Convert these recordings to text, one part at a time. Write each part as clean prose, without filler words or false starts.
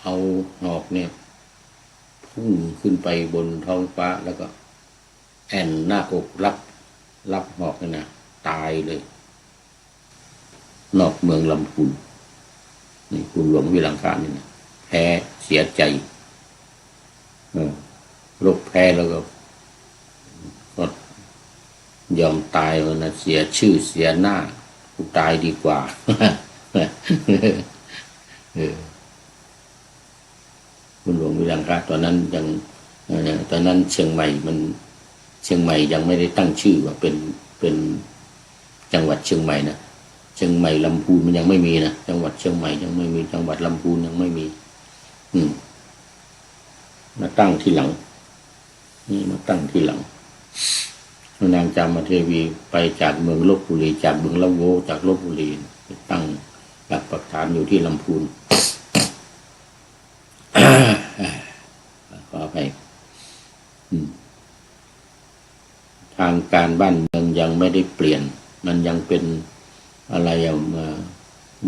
เอาหอกเนี่ยพุ่งขึ้นไปบนท้องฟ้าแล้วก็แอนหน้าอกรับหอกนะตายเลยนอกเมืองลำพูนนี่คุณหลวงวิลังคานี่นะแพ้เสียใจรบแพ้แล้วก็ยอมตายเลยนะเสียชื่อเสียหน้ากูตายดีกว่าคุณหลวงวิลังคาตอนนั้นเชียงใหม่ยังไม่ได้ตั้งชื่อว่าเป็นจังหวัดเชียงใหม่นะเชียงใหม่ลำพูนมันยังไม่มีนะจังหวัดเชียงใหม่ยังไม่มีจังหวัดลำพูนยังไม่มีมาตั้งทีหลังมาตั้งทีหลังนางจามเทวีไปจากเมืองลพบุรีจากเมืองละโวจากลพบุรีไปตั้งหลักปักฐานอยู่ที่ลำพูนขออภัยทางการบ้านเมืองยังไม่ได้เปลี่ยนมันยังเป็นอะไร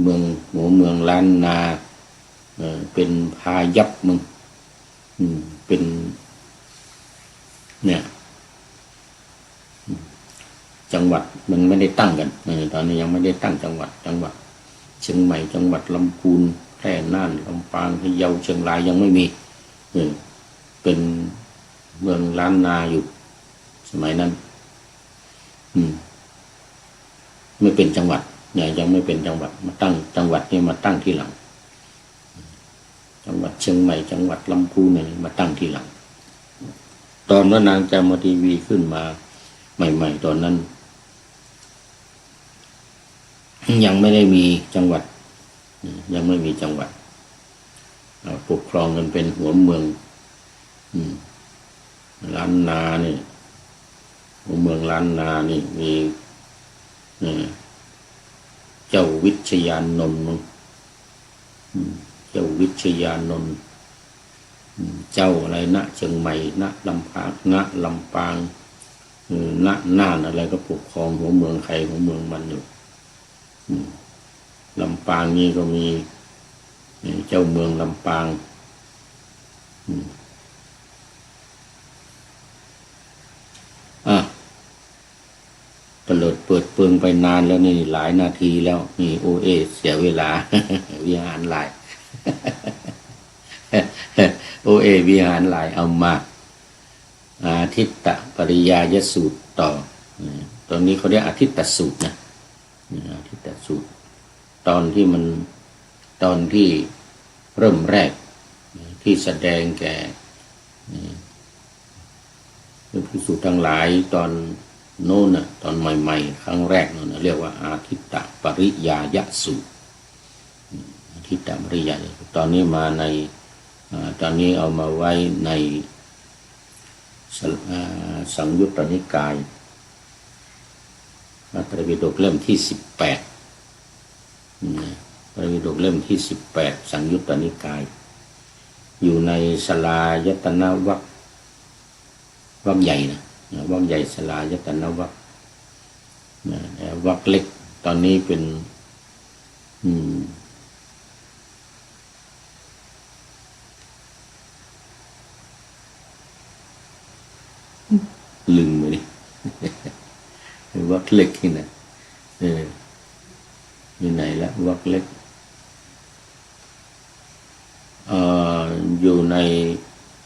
เมืองหัวเมืองล้านนาเป็นพายัพมึงเป็นเนี่ยจังหวัดมันไม่ได้ตั้งกันตอนนี้ยังไม่ได้ตั้งจังหวัดเชียงใหม่จังหวัดลำพูนแพร่น่านลำปางพะเยาเชียงรายยังไม่มีเป็นเมืองล้านนาอยู่สมัยนั้นไม่เป็นจังหวัดเนี่ยยังไม่เป็นจังหวัดมาตั้งจังหวัดนี่มาตั้งที่หลังจังหวัดเชียงใหม่จังหวัดลำพูนเนี่ยมาตั้งที่หลังตอนว่านางจามเทวีขึ้นมาใหม่ๆตอนนั้นยังไม่ได้มีจังหวัดยังไม่มีจังหวัดปกครองกันเป็นหัวเมืองล้านนานี่หัวเมืองล้านนานี่มีเจ้าวิชยานนท์เจ้าวิชยานนท์เจ้าอะไรณเชียงใหม่ณลำปางณลำปางณน่านอะไรก็ปกครองหัวเมืองใครหัวเมืองมันอยู่ลำปางนี่ก็มีเจ้าเมืองลำปางเปิดเปิงไปนานแล้วนี่หลายนาทีแล้วนี่โอเอเสียเวลา วิหารหลาย โอเอวิหารหลายเอามาอาทิตตปริยายสูตรต่อตอนนี้เขาเรียกอาทิตตสูตรนะอาทิตตสูตรตอนที่เริ่มแรกที่แสดงแก่ภิกษุทั้งหลายตอนโน้นน่ะตอนใหม่ๆครั้งแรกนั่นเรียกว่าอาทิตตปริยายสูตรอาทิตตปริยายตอนนี้มาในตอนนี้เอามาไว้ในสังยุตตนิกายพระไตรปิฎกเล่มที่18พระไตรปิฎกเล่มที่18สังยุตตนิกายอยู่ในสลายตนะวรรควรรคใหญ่นะวรรคใหญ่สลายตนะวรรควรรคเล็กตอนนี้เป็นลืมไปดิวรรคเล็กที่ไหนอยู่ไหนละวรรคเล็กอยู่ใน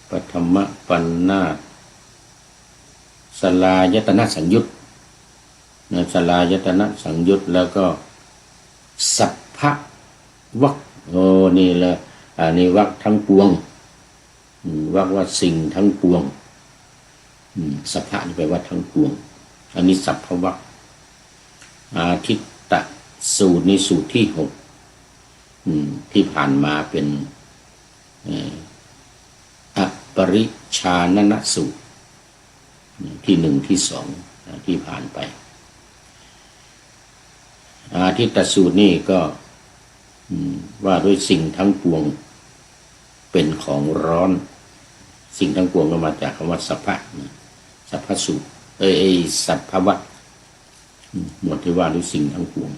ปฐมปัญนาถสลายตนะสังยุตสลายตนะสังยุตแล้วก็สัพพะวรรคนี่แหละนี่วรรคทั้งปวงวรรคว่าสิ่งทั้งปวงสัพพะนี่แปลว่าทั้งปวงอันนี้สัพพะวรรคอาทิตตสูตรนี่สูตรที่6ที่ผ่านมาเป็นอปริชานนสูตรที่1ที่2ที่ผ่านไปอาทิตตสูตรนี่ก็ว่าด้วยสิ่งทั้งปวงเป็นของร้อนสิ่งทั้งปวงก็มาจากคำว่าสัพพะสัพพสูตรสัพพวรรคหมวดที่ว่าด้วยสิ่งทั้งปวง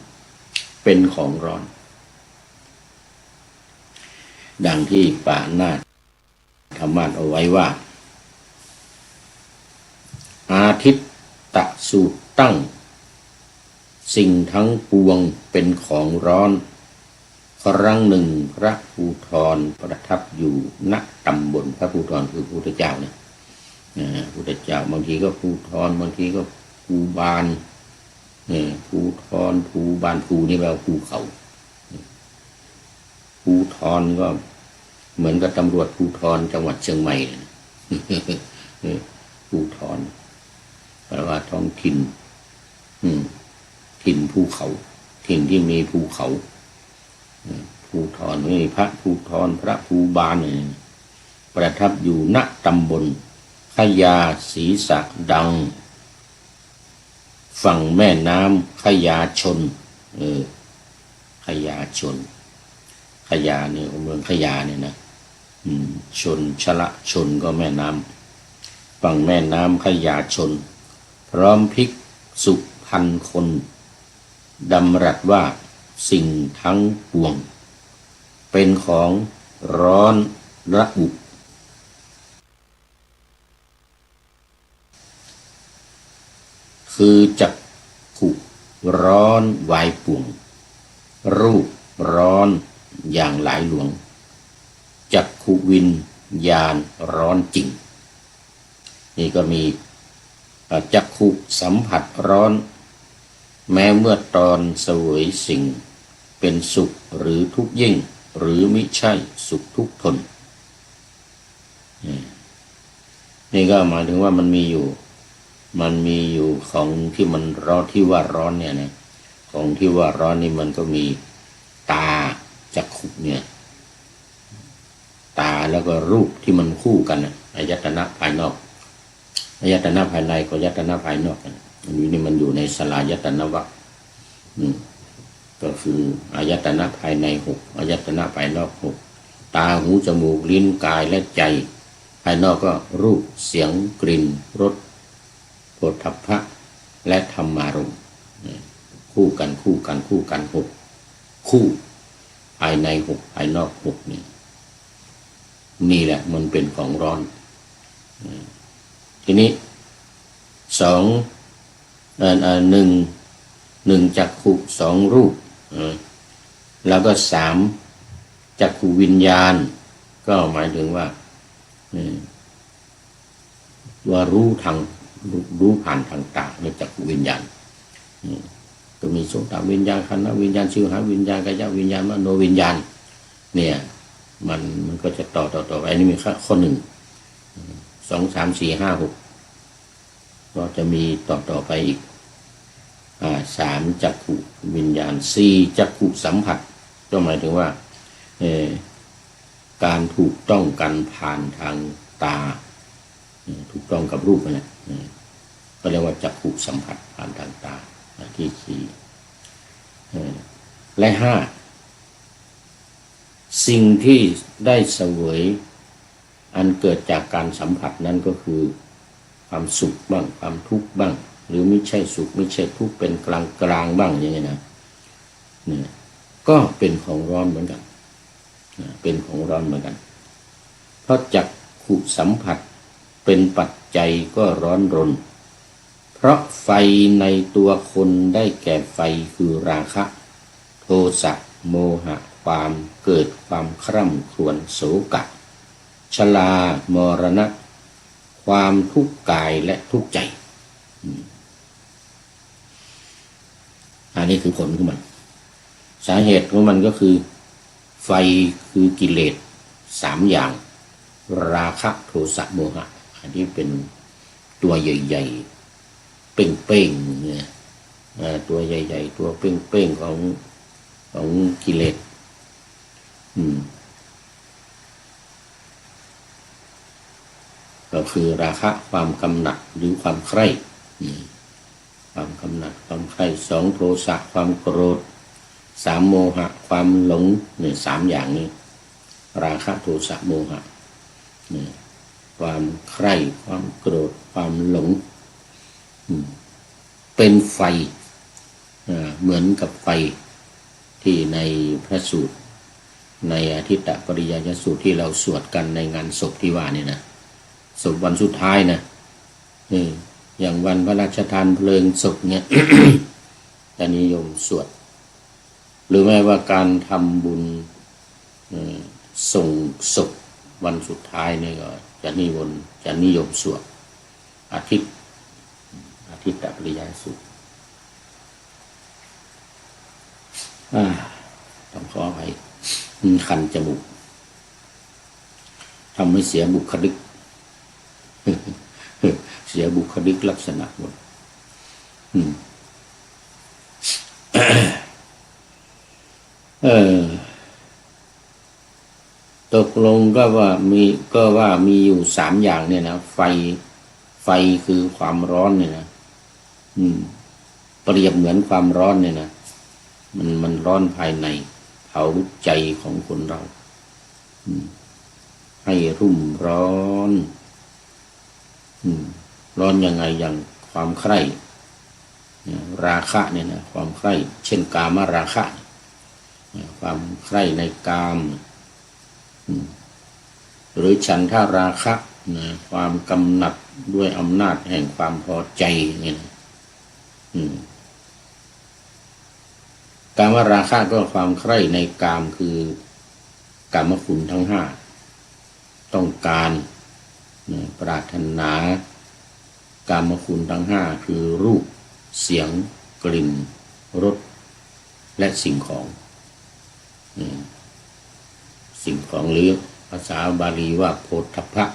เป็นของร้อน ดังที่ปานาธรรมาสเอาไว้ว่าอาทิตตสูตรตั้งสิ่งทั้งปวงเป็นของร้อนครั้งหนึ่งพระภูธรประทับอยู่ณตำบลพระภูธรคือพระพุทธเจ้านะพระพุทธเจ้าบางทีก็ภูธรบางทีก็ภูบาลภูธรภูบาลภูนี่แปลว่าภูเขาภูธรก็เหมือนกับตำรวจภูธรจังหวัดเชียงใหม่ภูธรแปลว่าท้องถิ่นถิ่นภูเขาถิ่นที่มีภูเขาภูธรนี่พระภูธรพระภูบาลประทับอยู่ณตำบลขยาศีสะดังฝั่งแม่น้ำขยาชนขยาชนขยาเนี่ยเมืองขยาเนี่ยนะชนชละชนก็แม่น้ำฝั่งแม่น้ำขยาชนพร้อมภิกษุพันคนดำรัสว่าสิ่งทั้งปวงเป็นของร้อนระอุคือจักขุร้อนวายป่วงรูปร้อนอย่างหลายหลวงจักขุวิญญาณร้อนจริงนี่ก็มีจักขุสัมผัสร้อนแม้เมื่อตอนเสวยสิ่งเป็นสุขหรือทุกข์ยิ่งหรือมิใช่สุขทุกข์ทนนี่ก็หมายถึงว่ามันมีอยู่ของที่มันร้อนที่ว่าร้อนเนี่ยนะของที่ว่าร้อนนี่มันก็มีตาจักขุเนี่ยตาแล้วก็รูปที่มันคู่กันอายตนะภายนอกอายตนะภายในกับอายตนะภายนอกอันนี้นี่มันอยู่ในสลายตนะวรรคก็คืออายตนะภายใน6อายตนะภายนอก6ตาหูจมูกลิ้นกายและใจภายนอกก็รูปเสียงกลิ่นรสโผฏฐัพพะและธรรมารมณ์คู่กัน6คู่ภายใน6ภายนอก6นี่แหละมันเป็นของร้อนทีนี้1จักขุ2รูปแล้วก็3จักขุวิญญาณก็หมายถึงว่ารู้ผ่านทางตาในจักขุวิญญาณก็มีโสตวิญญาณคานวิญญาณชิวหาวิญญาณกายวิญญาณมโนวิญญาณเนี่ยมันก็จะต่อไปนี่มีข้อ1 2 3 4 5 6ก็จะมีต่อไปอีก3จักขุวิญญาณ4จักขุสัมผัสก็หมายถึงว่าการถูกต้องกันผ่านทางตาถูกต้องกับรูปนั่นแหละก็เรียกว่าจักขุสัมผัสผ่านทางตาที่4และ5สิ่งที่ได้เสวยอันเกิดจากการสัมผัสนั้นก็คือความสุขบ้างความทุกข์บ้างหรือไม่ใช่สุขไม่ใช่ทุกข์เป็นกลางบ้างอย่างนี้นะก็เป็นของร้อนเหมือนกันเป็นของร้อนเหมือนกันเพราะจักขุสัมผัสเป็นปัจจัยก็ร้อนรนเพราะไฟในตัวคนได้แก่ไฟคือราคะโทสะโมหะความเกิดความคร่ำครวญโศกะชรามรณะความทุกข์กายและทุกข์ใจอันนี้คือผลของมันสาเหตุของมันก็คือไฟคือกิเลส3อย่างราคะโทสะโมหะอันนี้เป็นตัวใหญ่ๆเป้งๆเนี่ยตัวใหญ่ๆตัวเป้งๆของกิเลสก็คือราคะความกำหนัดหรือความใคร่ความกำหนัดความใคร่2โทสะความโกรธ3โมหะความหลงเนี่ย3อย่างนี้ราคะโทสะโมหะความใคร่ความโกรธความหลงเป็นไฟเหมือนกับไฟที่ในพระสูตร ในอาทิตตปริยายสูตรที่เราสวดกันในงานศพที่ว่านี่นะศพวันสุดท้ายนะอย่างวันพระราชทานเพลิงศพเนี่ย จะนิยมสวดหรือแม้ว่าการทำบุญส่งศพวันสุดท้ายนี่ก็จะนิยมสวดอาทิตตปริยายสูตรต้องขออภัยคันจมูกทำให้เสียบุคลิก เสียบุคลิกลักษณะหมดตกลงก็ว่ามีอยู่3อย่างเนี่ยนะไฟคือความร้อนเนี่ยนะเปรียบเหมือนความร้อนเนี่ยนะมันร้อนภายในเผาใจของคนเราให้รุ่มร้อนร้อนยังไงอย่างความใคร่ราคะเนี่ยนะความใคร่เช่นกามราคะความใคร่ในกามหรือฉันทาราคะความกำหนัดด้วยอำนาจแห่งความพอใจเนี่ยนะกามราคะก็ความใคร่ในกามคือกามคุณทั้ง5ต้องการปรารถนากามคุณทั้ง5คือรูปเสียงกลิ่นรสและสิ่งของหรือภาษาบาลีว่าโผฏฐัพพะ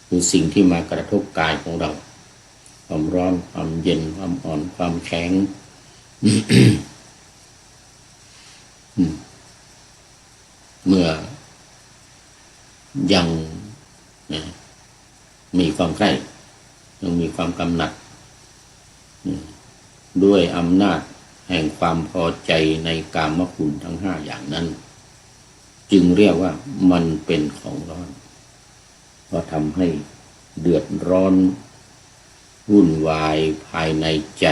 คือสิ่งที่มากระทบกายของเราความร้อนความเย็นความอ่อนความแข็ง เมื่อยังมีความใคร่ยังมีความกำหนัดด้วยอำนาจแห่งความพอใจในกามคุณทั้ง5อย่างนั้นจึงเรียกว่ามันเป็นของร้อนก็ทำให้เดือดร้อนวุ่นวายภายในใจ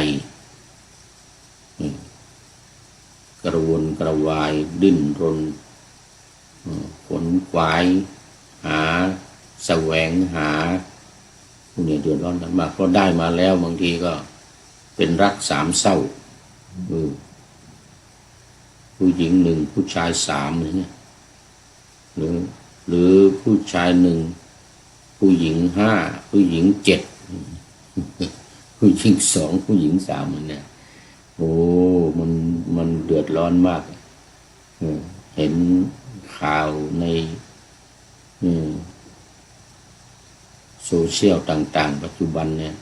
กระวนกระวายดิ้นรนขวนขวายหาแสวงหาพวกนี้เดือดร้อนกันมากเพราะได้มาแล้วบางทีก็เป็นรัก3เศร้าผู้หญิง1ผู้ชาย3อย่างเงี้ยหรือผู้ชาย1ผู้หญิง5ผู้หญิง7ผู้หญิง2ผู้หญิง3มันเนี่ยโอ้มันเดือดร้อนมากเห็นข่าวในโซเชียลต่างๆปัจจุบันเนี่ย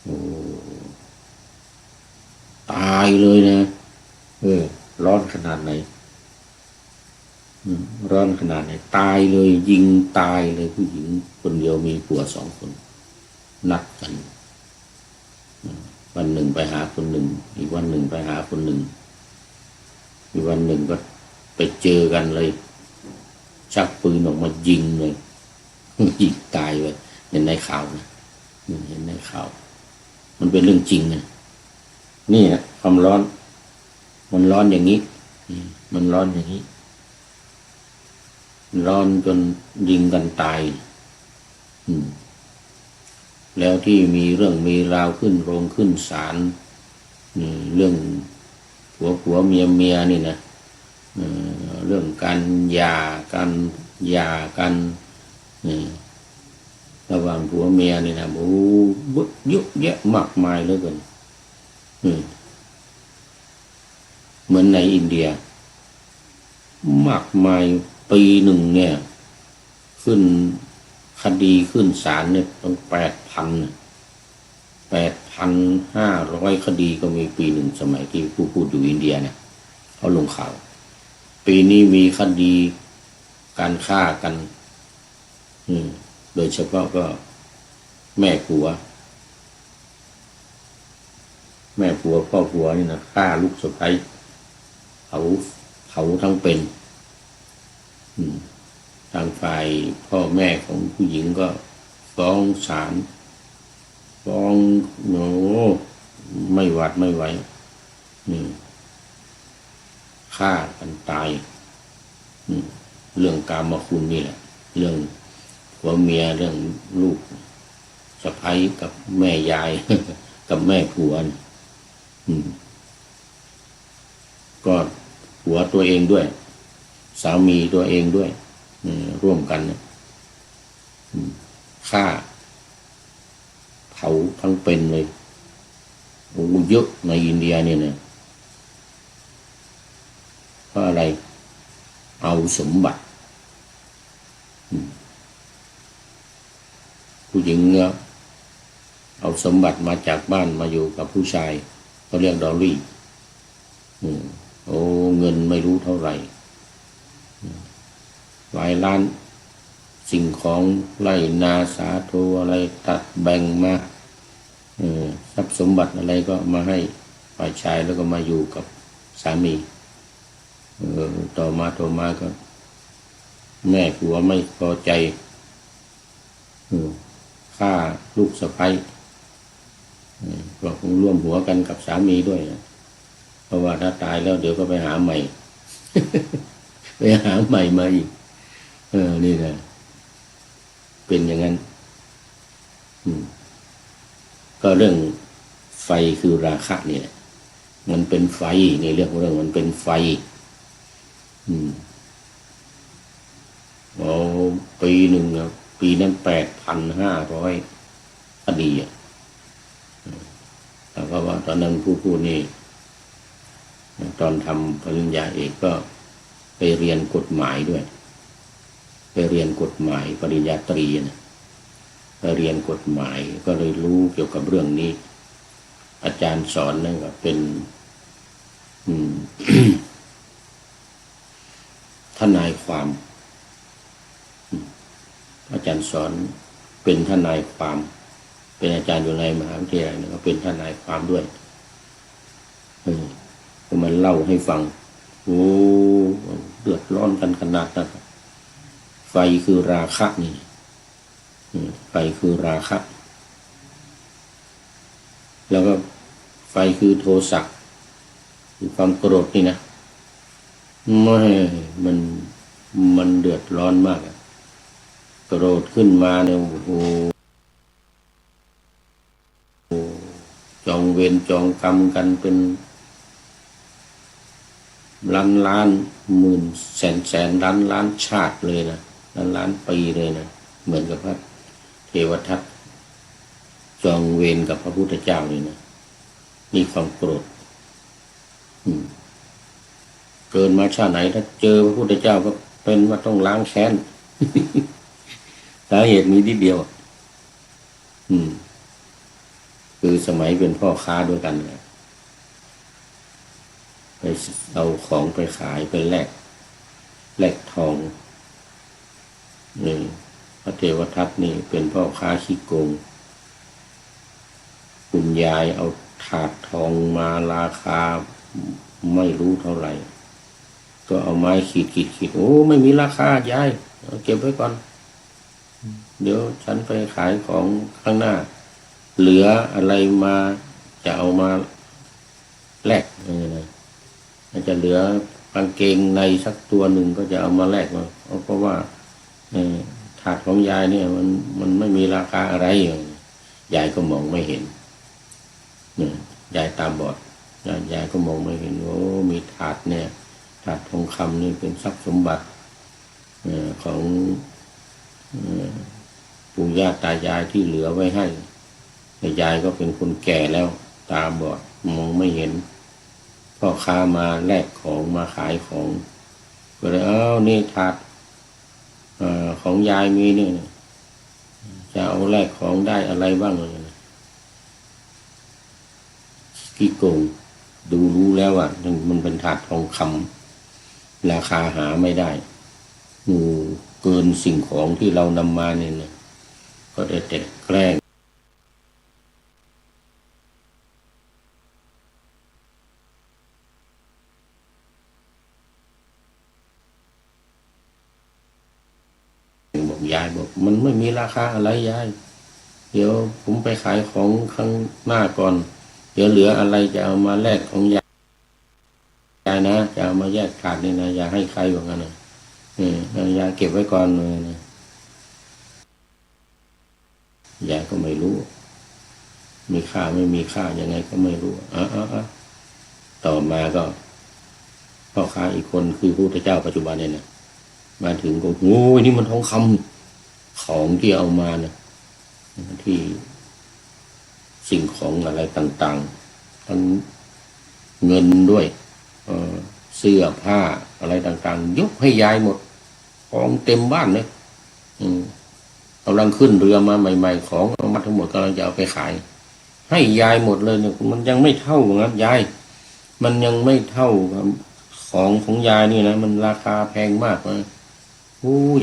โอ้ตายเลยนะร้อนขนาดไหนร้อนขนาดไหนตายเลยยิงตายเลยผู้หญิงคนเดียวมีผัว2 คนนัดกันวันหนึ่งไปหาคนหนึ่งอีกวันหนึ่งไปหาคนหนึ่งอีกวันหนึ่งก็ไปเจอกันเลยชักปืนออกมายิงเลยยิงตายเลยเห็นในข่าวนะเห็นในข่าวมันเป็นเรื่องจริงนะนี่นะความร้อนมันร้อนอย่างนี้มันร้อนอย่างนี้ร้อนจนยิงกันตายแล้วที่มีเรื่องมีราวขึ้นโรงขึ้นศาลเรื่องผัวเมียนี่นะเรื่องการหย่ากันระหว่างผัวเมียนี่นะโอ้เยอะแยะมากมายเหลือเกินเหมือนในอินเดียมากมายปีหนึ่งเนี่ยขึ้นคดีขึ้นศาลเนี่ยต้อง8,500 คดีก็มีปีหนึ่งสมัยที่พูดอยู่อินเดียเนี่ยเขาลงข่าวปีนี้มีคดีการฆ่ากันโดยเฉพาะก็แม่ผัวพ่อผัวนี่นะฆ่าลูกสะใภ้เผาทั้งเป็นทางฝ่ายพ่อแม่ของผู้หญิงก็ฟ้องศาลฟ้องโอ้ไม่หวัดไม่ไหวฆ่ากันตาย เรื่องกามคุณนี่แหละเรื่องผัวเมียเรื่องลูกสะใภ้กับแม่ยาย กับแม่ผัวก็ผัวตัวเองด้วยสามีตัวเองด้วยร่วมกันฆ่าเผาทั้งเป็นเลยโอ้เยอะในอินเดียเนี่ยนะเพราะอะไรเอาสมบัติผู้หญิงเนี่ยเอาสมบัติมาจากบ้านมาอยู่กับผู้ชายเขาเรียกดอลลี่โอ้เงินไม่รู้เท่าไหร่หลายล้านสิ่งของไร่นาสาโทอะไรตัดแบ่งมาทรัพย์สมบัติอะไรก็มาให้ฝ่ายชายแล้วก็มาอยู่กับสามีต่อมาก็แม่ผัวไม่พอใจฆ่าลูกสะใภ้ก็คงร่วมหัวกันกับสามีด้วยนะเพราะว่าถ้าตายแล้วเดี๋ยวก็ไปหาใหม่ ไปหาใหม่มาอีกนี่นะเป็นอย่างนั้นก็เรื่องไฟคือราคะเนี่ยมันเป็นไฟในเรื่องมันเป็นไฟปีหนึ่งปีนั้น8,500 คดีเพราะว่าตอนนั้นผู้นี่ตอนทำปริญญาเอกก็ไปเรียนกฎหมายด้วยไปเรียนกฎหมายปริญญาตรีนะไปเรียนกฎหมายก็เลยรู้เกี่ยวกับเรื่องนี้อาจารย์สอนนั่นก็เป็นทนายความอาจารย์สอนเป็นทนายความเป็นอาจารย์อยู่ในมหาวิทยาลัยก็เป็นทนายความด้วยก็มันเล่าให้ฟังโอ้เดือดร้อนกันขนาดนั้นไฟคือราคะนี่ไฟคือราคะแล้วก็ไฟคือโทสะคือความโกรธนี่นะไม่มันเดือดร้อนมากโกรธขึ้นมาเนี่ยโอ้จองเวรจองกรรมกันเป็นล้านหมื่นแสนล้านชาติเลยนะล้านปีเลยนะเหมือนกับพระเทวทัตจองเวรกับพระพุทธเจ้านี่นะมีความโกรธเกินมาชาติไหนถ้าเจอพระพุทธเจ้าก็เป็นว่าต้องล้างแค้น สาเหตุมีนิดเดียวคือสมัยเป็นพ่อค้าด้วยกันไปเอาของไปขายไปแลกทองนี่พระเทวทัตนี่เป็นพ่อค้าขี้โกงคุณยายเอาถาดทองมาราคาไม่รู้เท่าไหร่ก็เอาไม้ขีดโอ้ไม่มีราคายายเอาเก็บไว้ก่อนเดี๋ยวฉันไปขายของข้างหน้าเหลืออะไรมาจะเอามาแลกจะเหลือกางเกงในสักตัวหนึ่งก็จะเอามาแลกมาเพราะว่าถาดของยายเนี่ยมันไม่มีราคาอะไรยายก็มองไม่เห็นยายตาบอดยายก็มองไม่เห็นโอ้มีถาดเนี่ยถาดทองคำนี่เป็นทรัพย์สมบัติของปู่ย่าตายายที่เหลือไว้ให้แต่ยายก็เป็นคนแก่แล้วตาบอดมองไม่เห็นพ่อค้ามาแลกของมาขายของก็เลยนี่ถาดของยายมีเนี่ยจะเอาแลกของได้อะไรบ้างเลยกี่โกงดูรู้แล้วว่ามันเป็นถาดทองคำราคาหาไม่ได้เกินสิ่งของที่เรานำมาเนี่ยก็ได้แต่แกล้งบอกยายบอกมันไม่มีราคาอะไรยายเดี๋ยวผมไปขายของข้างหน้าก่อนเดี๋ยวเหลืออะไรจะเอามาแลกของยายนะจะเอามาแยกถาดนี่นะอย่าให้ใครว่างั้นนะ ยายเก็บไว้ก่อนเลยนะยายก็ไม่รู้มีค่าไม่มีค่ายังไงก็ไม่รู้ต่อมาก็พ่อค้าอีกคนคือพระพุทธเจ้าปัจจุบันเนี่ยนะมาถึงก็โอ้ยนี่มันทองคำของที่เอามานะที่สิ่งของอะไรต่างๆทั้งเงินด้วยเสื้อผ้าอะไรต่างๆยกให้ยายหมดของเต็มบ้านเลยกำลังขึ้นเรือมาใหม่ๆของเอามาทั้งหมดกำลังจะเอาไปขายให้ยายหมดเลยเนี่ยมันยังไม่เท่างั้นยายมันยังไม่เท่าของยายนี่นะมันราคาแพงมากนะ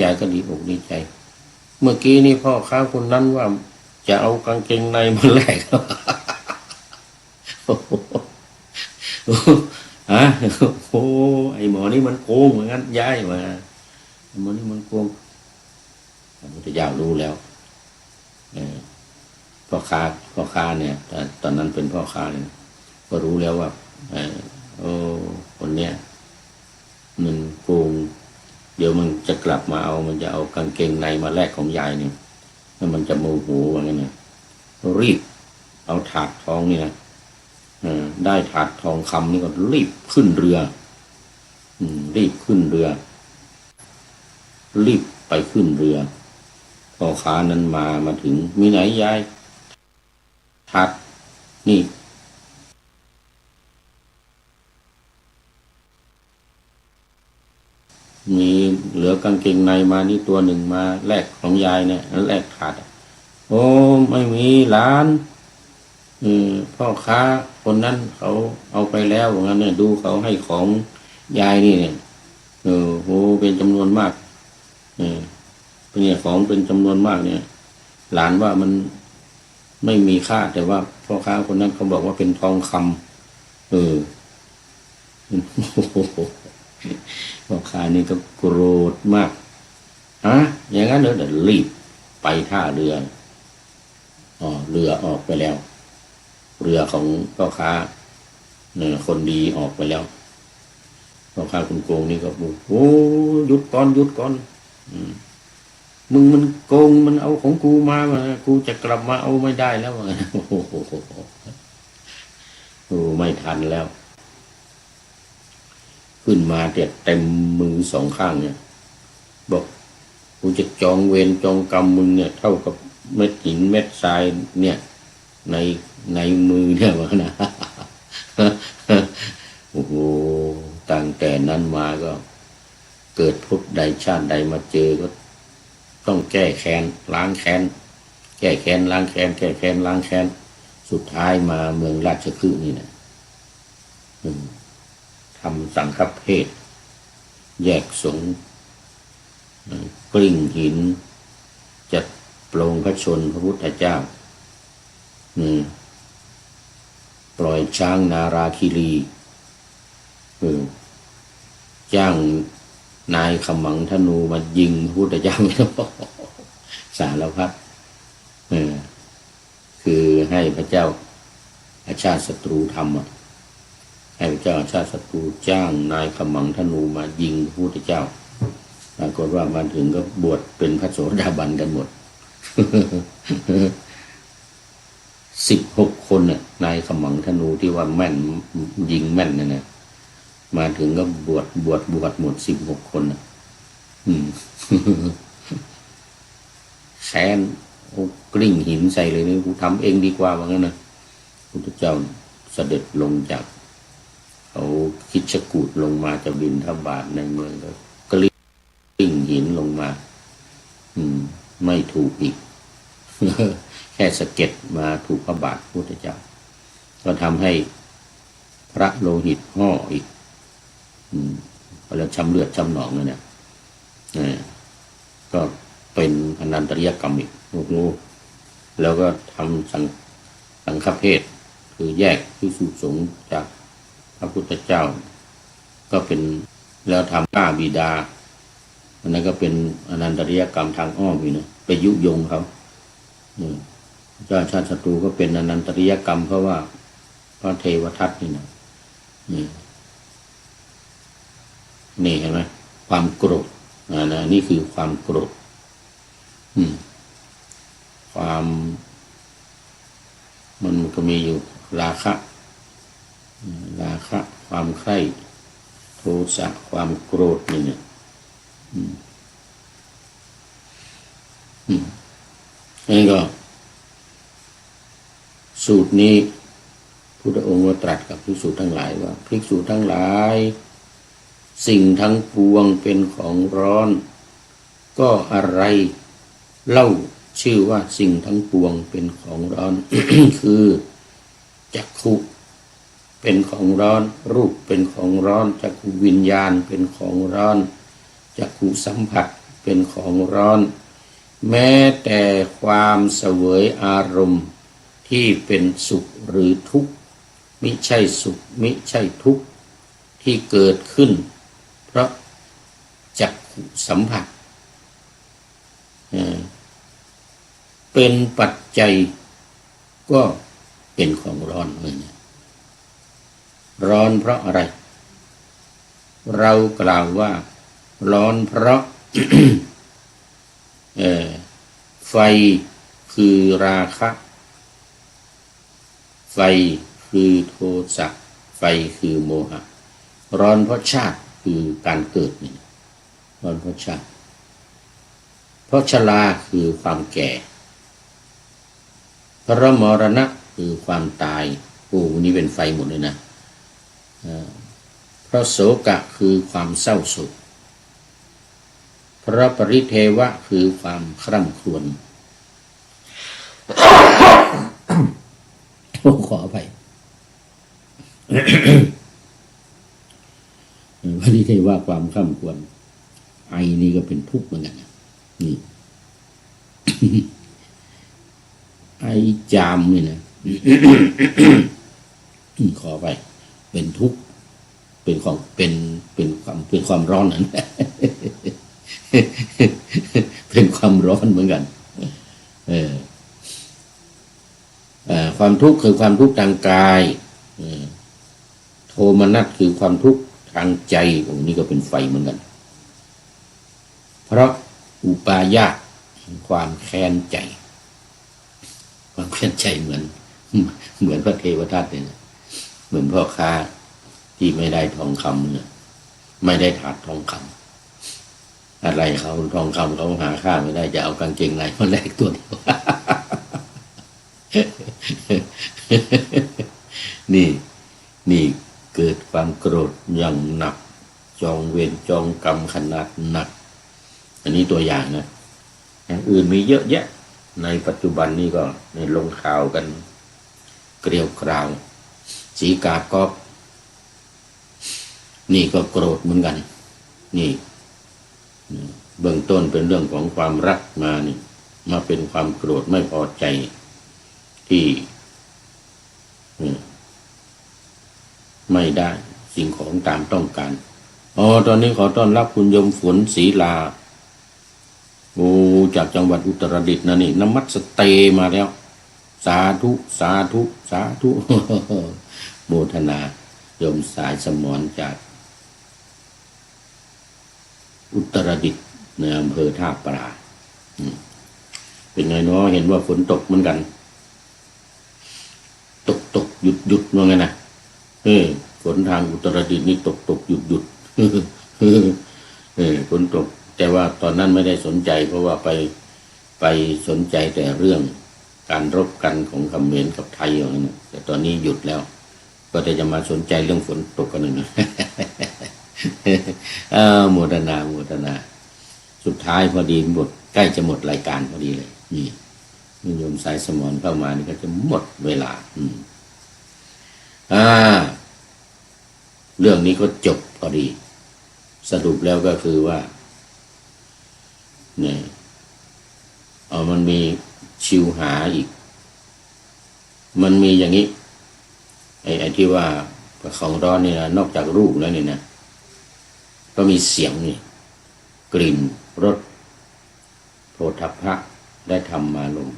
ยายก็ดีอกดีใจเมื่อกี้นี่พ่อค้าคนนั้นว่าจะเอากางเกงในมาแลกฮะไอหมอนี่มันโกงเหมือนกันยายมาไอหมอนี่มันโกงพระพุทธเจ้ารู้แล้วพ่อค้าเนี่ยตอนนั้นเป็นพ่อค้าเนี่ยก็รู้แล้วว่าคนเนี้ยมันโกงเดี๋ยวมันจะกลับมาเอามันจะเอากางเกงในมาแลกของยายเนี่ยแล้วมันจะโมโหว่างั้นนะรีบเอาถาดทองนี่นะได้ถาดทองคำนี่ก็รีบขึ้นเรือรีบขึ้นเรือรีบไปขึ้นเรือพ่อค้านั้นมาถึงมีไหนยายถาดนี่มีเหลือกางเกงในมานี่ตัวหนึ่งมาแลกของยายเนี่ยแลกถาดโอ้ไม่มีหลานพ่อค้าคนนั้นเขาเอาไปแล้วว่างั้นเนี่ยดูเขาให้ของยายนี่เนี่ยโหเป็นจำนวนมากเป็นเนี่ยของเป็นจำนวนมากเนี่ยหลานว่ามันไม่มีค่าแต่ว่าพ่อค้าคนนั้นเขาบอกว่าเป็นทองคำพ่อค้านี่ก็โกรธมากอย่างนั้นเดี๋ยวรีบไปท่าเรือเรือออกไปแล้วเรือของพ่อค้าคนดีออกไปแล้วพ่อค้าคนโกงนี่ก็บอกโอ้หยุดก่อนมึงมันโกงมันเอาของกูมากูจะกลับมาเอาไม่ได้แล้วไม่ทันแล้วขึ้นมาเต็มมือสองข้างเนี่ยบอกกูจะจองเวรจองกรรมมึงเนี่ยเท่ากับเม็ดหินเม็ดทรายเนี่ยในมือเนี่ยวะนะโอ้โหตั้งแต่นั้นมาก็เกิดภพใดชาติใดมาเจอก็ต้องแก้แค้นล้างแค้นแก้แค้นล้างแค้นแก้แค้นล้างแค้นสุดท้ายมาเมืองราชคฤห์นี่นะทำสังฆเพศแยกสงฆ์กลิ้งหินจัดโปรงพระชนพระพุทธเจ้าปล่อยช้างนาราคิรีจ้างนายขมังธนูมายิงพระพุทธเจ้าสารพัดคือให้พระเจ้าอาชาติศัตรูทำให้พระเจ้าอาชาติศัตรูจ้างนายขมังธนูมายิงพระพุทธเจ้าปรากฏว่ามาถึงก็บวชเป็นพระโสดาบันกันหมด16 คนน่ะนายขมังธนูที่ว่าแม่นยิงแม่นนั่นน่ะมาถึงก็บวชหมด16 คนน่ะแค้นกลิ้งหินใส่เลยนี่กูทำเองดีกว่าว่างั้นนะพระพุทธเจ้าเสด็จลงจากเอาคิชกูฏลงมาจากบิณฑบาตในเมืองก็กลิ้งหินลงมาไม่ถูกอีกแค่สะเก็ดมาถูกพระบาทพระพุทธเจ้าก็ทำให้พระโลหิตห่ออีกแล้วช้ำเลือดช้ำหนองนั่นเนี่ยก็เป็นอนันตริยกรรมอีกโอ้โหแล้วก็ทำสังฆเพศคือแยกภิกษุสงฆ์จากพระพุทธเจ้าก็เป็นแล้วทำฆ่าบิดาอันนั้นก็เป็นอนันตริยกรรมทางอ้อมอีกนะไปยุยงเขาเจ้าชาติศัตรูก็เป็นอนันตริยกรรมเพราะว่าพระเทวทัตนี่นะนี่เห็นไหมความโกรธ นะนี่คือความโกรธความมันก็มีอยู่ราคะความใคร่โทสะความโกรธเนี่ยนี่ก็สูตรนี้พุทธองค์ตรัสกับภิกษุทั้งหลายว่าภิกษุทั้งหลายสิ่งทั้งปวงเป็นของร้อนก็อะไรเล่าชื่อว่าสิ่งทั้งปวงเป็นของร้อน คือจักขุเป็นของร้อนรูปเป็นของร้อนจักขุวิญญาณเป็นของร้อนจักขุสัมผัสเป็นของร้อนแม้แต่ความเสวยอารมณ์ที่เป็นสุขหรือทุกข์มิใช่สุขมิใช่ทุกข์ที่เกิดขึ้นเพราะจักขุสัมผัสเป็นปัจจัยก็เป็นของร้อนเหมือนกันร้อนเพราะอะไรเรากล่าวว่าร้อนเพราะ ไฟคือราคะไฟคือโทสะไฟคือโมหะร้อนเพราะชาติคือการเกิดนี่ร้อนเพราะชาติเพราะชราคือความแก่เพราะมรณะคือความตายโอ้วันนี้เป็นไฟหมดเลยนะเพราะโศกะคือความเศร้าโศกพระปริเทวะคือความคร่ำครวญ ขออภัย ปริเทวะความคร่ำครวญไอนี่ก็เป็นทุกข์เหมือนกันนี่ ไอจามนี่นะ ขอไปเป็นทุกข์เป็นของเป็นความร้อนนั่น เป็นความร้อนเหมือนกันความทุกข์คือความทุกข์ทางกายโทมนัสคือความทุกข์ทางใจตรงนี้ก็เป็นไฟเหมือนกันเพราะอุปาญาตความแค้นใจความแค้นใจเหมือนพระเทวทัตเนี่ยเหมือนพ่อค้าที่ไม่ได้ทองคำเนี่ยไม่ได้ถาดทองคำอะไรเขาทองคำเขาหาค่าไม่ได้จะเอากางเกงในมาแลกตัวเดียว นี่เกิดความโกรธอย่างหนักจองเวรจองกรรมขนาดหนักอันนี้ตัวอย่างนะอย่างอื่นมีเยอะแยะในปัจจุบันนี้ก็ในลงข่าวกันเกลียวกราวสีกากอบนี่ก็โกรธเหมือนกันนี่เบื้องต้นเป็นเรื่องของความรักมานี่มาเป็นความโกรธไม่พอใจที่ไม่ได้สิ่งของตามต้องการตอนนี้ขอต้อนรับคุณยมฝนศรีลาจากจังหวัดอุตรดิตถ์นะนี่นมัสเตมาแล้วสาธุสาธุสาธุ โมทนาโยมสายสมรจากอุตรดิตถ์ในอำเภอท่าปลาเป็นไงเนาะเห็นว่าฝนตกเหมือนกันตกหยุดว่าไงนะฝนทางอุตรดิตถ์นี่ตกหยุด ฝนตกแต่ว่าตอนนั้นไม่ได้สนใจเพราะว่าไปสนใจแต่เรื่องการรบกันของเขมรกับไทยอย่างนั้นแต่ตอนนี้หยุดแล้วก็จะมาสนใจเรื่องฝนตกกันหนึ่ง โมทนาสุดท้ายพอดีหมดใกล้จะหมดรายการพอดีเลยนี่โยมสายสมรเข้ามานี่ก็จะหมดเวลาเรื่องนี้ก็จบพอดีสรุปแล้วก็คือว่าเนี่ยมันมีชิวหาอีกมันมีอย่างนี้ไอ้ที่ว่าของร้อนนี่นะนอกจากรูปแล้วนี่นะก็มีเสียงนี่กลิ่นรสโผฏฐัพพะได้ธรรมารมณ์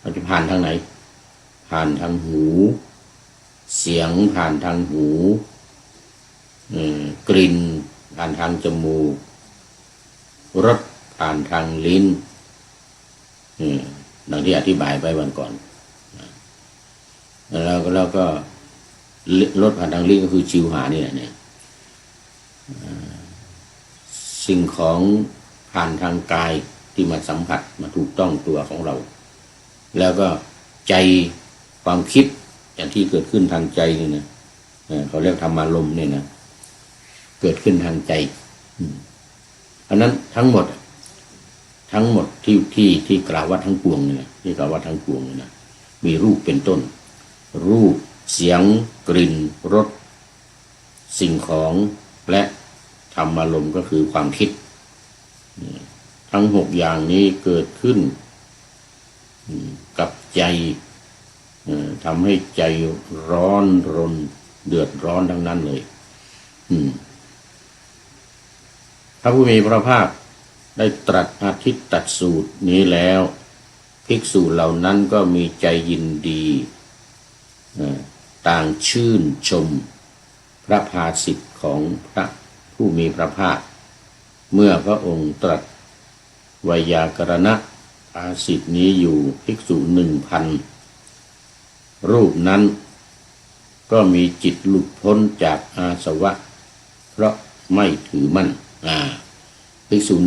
มันจะผ่านทางไหนผ่านทางหูเสียงผ่านทางหูกลิ่นผ่านทางจมูก รสผ่านทางลิ้นดังที่อธิบายไปวันก่อนแล้วก็รสผ่านทางลิ้นก็คือชิวหานี่แหละเนี่ยสิ่งของผ่านทางกายที่มาสัมผัสมาถูกต้องตัวของเราแล้วก็ใจความคิดอย่างที่เกิดขึ้นทางใจนี่นะเขาเรียกธรรมารมณ์เนี่ยนะเกิดขึ้นทางใจอันนั้นทั้งหมดที่กล่าวว่าทั้งปวงเนี่ยที่กล่าวว่าทั้งปวงเนี่ยนะมีรูปเป็นต้นรูปเสียงกลิ่นรสสิ่งของและธรรมารมณ์ก็คือความคิดทั้ง6อย่างนี้เกิดขึ้นกับใจทำให้ใจร้อนรนเดือดร้อนทั้งนั้นเลยพระผู้มีพระภาคได้ตรัสอธิตตัดสูตรนี้แล้วภิกษุเหล่านั้นก็มีใจยินดีต่างชื่นชมพระภาสิทธิ์ของพระผู้มีพระภาคเมื่อพระองค์ตรัสไวยากรณภาสิทธิ์นี้อยู่ภิกษุ 1,000 รูปนั้นก็มีจิตหลุดพ้นจากอาสวะเพราะไม่ถือมั่นภิกษุ 1,000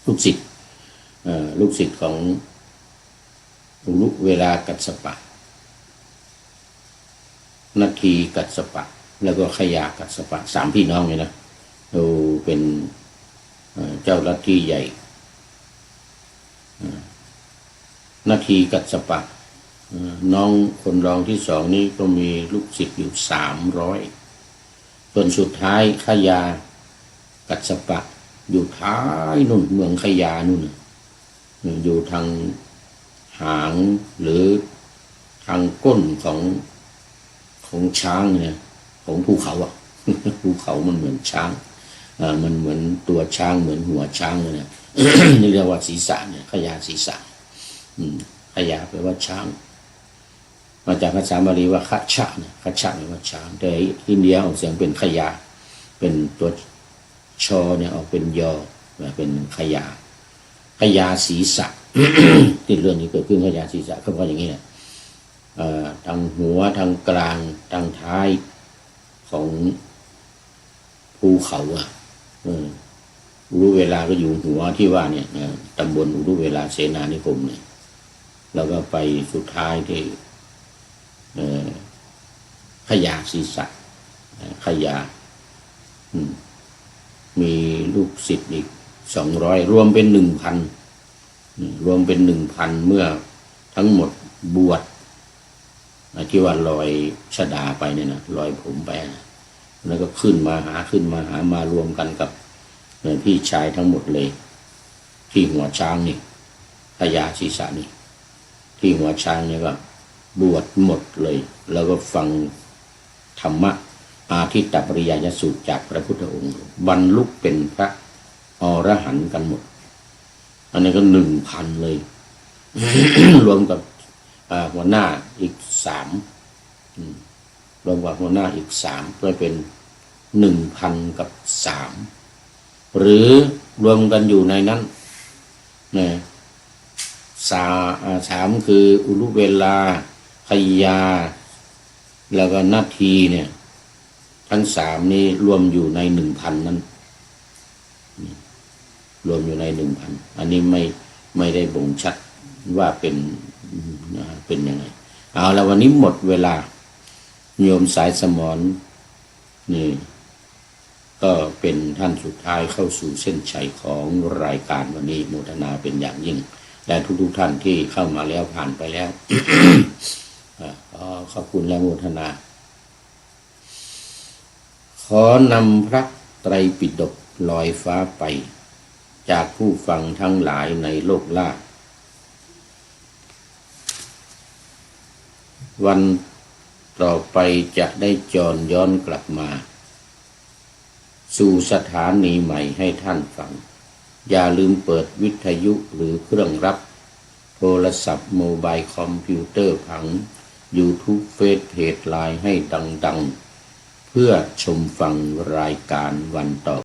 ลูกศิษย์ของอุรุเวลากัสสปะนาทีกัสสปะแล้วก็ขยากัสสปะ3พี่น้องเลยนะเราเป็นเจ้าลัทธิใหญ่นาทีกัสสปะน้องคนรองที่2นี้ก็มีลูกศิษย์อยู่300ส่วนสุดท้ายขยากัสสปะอยู่ท้ายนู่นเมืองขยานู่นอยู่ทางหางหรือทางก้นของช้างเนี่ยของภูเขาภูเขามันเหมือนช้างมันเหมือนตัวช้างเหมือนหัวช้างเลยนะ นี่เรียกว่าศีรษะเนี่ยขยาศีรษะขยาแปลว่าช้างมาจากภาษาบาลีว่าคัจฉะเนี่ยคัจฉะแปลว่าช้างแต่อินเดียออกเสียงเป็นขยาเป็นตัวชอเนี่ยออกเป็นยอเป็นขยาศีรษะ ที่เรื่องนี้เกิดขึ้นขยาศีรษะก็เพราะอย่างนี้แหละทางหัวทางกลางทางท้ายของภูเขาอุรุเวลาก็อยู่หัวที่ว่าเนี่ยตำบลอุรุเวลาเสนานิคมเนี่ยแล้วก็ไปสุดท้ายที่ขยาศีรษะขยามีลูกศิษย์อีก200รวมเป็น 1,000 รวมเป็น 1,000 เมื่อทั้งหมดบวชที่ว่าลอยชฎาไปเนี่ยนะลอยผมไปนะแล้วก็ขึ้นมามารวมกันกับพี่ชายทั้งหมดเลยที่หัวช้างนี่ขยาศีรษะนี่ที่หัวช้างเนี่ยก็บวชหมดเลยแล้วก็ฟังธรรมะอาทิตตปริยายสูตรจากพระพุทธองค์บรรลุเป็นพระอรหันต์กันหมดอันนี้ก็ 1,000 เลย รวมกับหัวหน้าอีก3รวมกับหัวหน้าอีก3ก็เป็น 1,000 กับ3หรือรวมกันอยู่ในนั้นนะ3คืออุรุเวลาขยาแล้วก็นาทีเนี่ยทั้ง3นี้รวมอยู่ใน 1,000 นั้นรวมอยู่ใน 1,000 อันนี้ไม่ได้บ่งชัดว่าเป็นยังไงเอาแล้ววันนี้หมดเวลาโยมสายสมรนี่ก็เป็นท่านสุดท้ายเข้าสู่เส้นชัยของรายการวันนี้โมทนาเป็นอย่างยิ่งและทุกท่านที่เข้ามาแล้วผ่านไปแล้ว ขอบคุณและโมทนาขอนำพระไตรปิฎกลอยฟ้าไปจากผู้ฟังทั้งหลายในโลกล่าวันต่อไปจะได้จรย้อนกลับมาสู่สถานีใหม่ให้ท่านฟังอย่าลืมเปิดวิทยุหรือเครื่องรับโทรศัพท์โมบายคอมพิวเตอร์ผัง YouTube เฟซเพจไลน์ให้ดังๆเพื่อชมฟังรายการวันต่อ